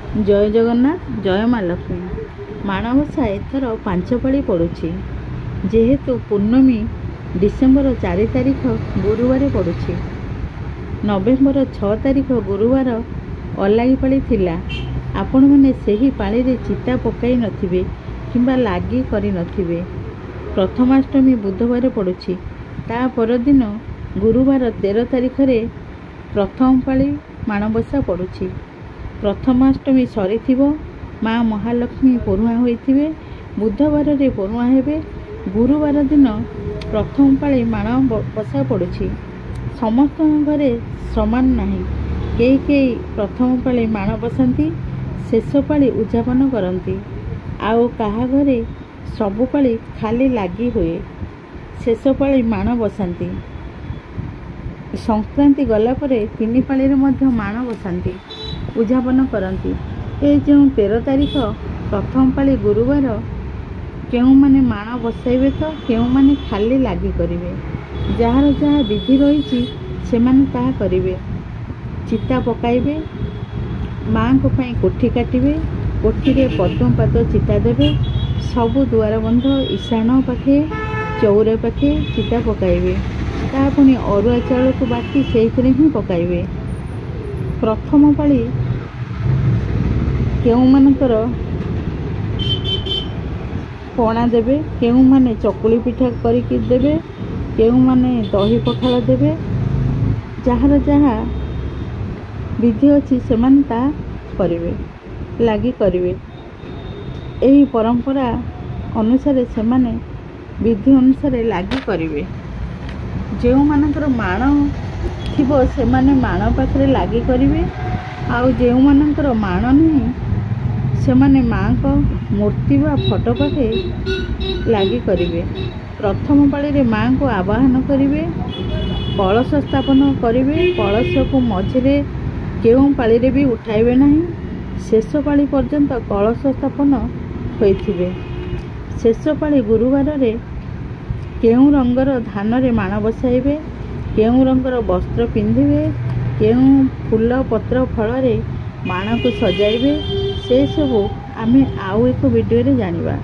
जय जगन्नाथ जय माँ लक्ष्मी। माणबसा एथर 5 पाଳି पड़ुछि जेहेतु पूर्णमी डिसेम्बर 4 तारिख गुरुवार पड़ुछि। नवेम्बर 6 तारिख गुरुवार अलागी पाଳି थिला। आपण माने सेही पाଳି रे चिता पकाई नथिबे किंबा लागी करि नथिबे। प्रथमाष्टमी बुधवार पड़ुछि। ता परदिन गुरुवार 13 तारिख रे प्रथम पाଳି माणबसा पड़ुछि। प्रथमाष्टमी सरी माँ महालक्ष्मी परुआ होइथिबे। बुधवार रे परुआ हेबे। गुरुवार दिन प्रथम पाଳି माणबसा पड़ुछि। समस्त घरे समान नहीं। केही केही प्रथम पाଳି माण बसाती शेष पाଳି उद्यापन करती। आउ काहा घरे सबु पाଳି खाली लागी हुए शेष पाଳି माण बसाती। संक्रांति गला परे 3 पाଳି रे मध्य माण बसाती उद्यापन करती। ए जो 13 तारिख प्रथम पाଳି गुरुवार केउ माने माण बसाइबे तो केउ माने खाली लागी करिवे। जार जहाँ विधि रही से माने ताहा करिवे। चिता पकाइबे, माँ को पाई कोठी काटिबे, कोठी रे पद्म पाद चिता देबे। सबु दुआर बंध ईशान पाखे चौरा पाखे चिता पकाइबे। ता पुणी अरुआ चाउल को बाटी सेइथिरे ही पकाइबे। प्रथम पाଳି केउ मानकर पणा देबे, केउ माने चकुली पिठा करिकि देबे, केउ माने दही पखाल देबे। जहाँ जहाँ विधि अच्छी से करिवे, लागी करिवे। एही परंपरा अनुसार से माने विधि अनुसार लागी करिवे। जेउ मानकर माण थिबो से माने माण पाखरे लागी करिवे। आउ जेउ मानकर माण नहीं से माने माँ को मूर्ति बा फोटो पाखे लागी करिवे। प्रथम पाଳି रे माँ को आवाहन करिवे, कलश स्थापन करिवे। कलश को मझिरे केउ पाଳି रे भी उठाइबे नहीं। शेष पाଳି पर्यंत कलश स्थापन होइथिबे। शेष पाଳି गुरुवार रे केउ रंगर धान रे माण बसाइबे, केउ रंगर वस्त्र पिंधिबे, केउ फूल पत्र फल रे माण को सजाइबे। से सब आमे आउ एक वीडियो रे जानिबा।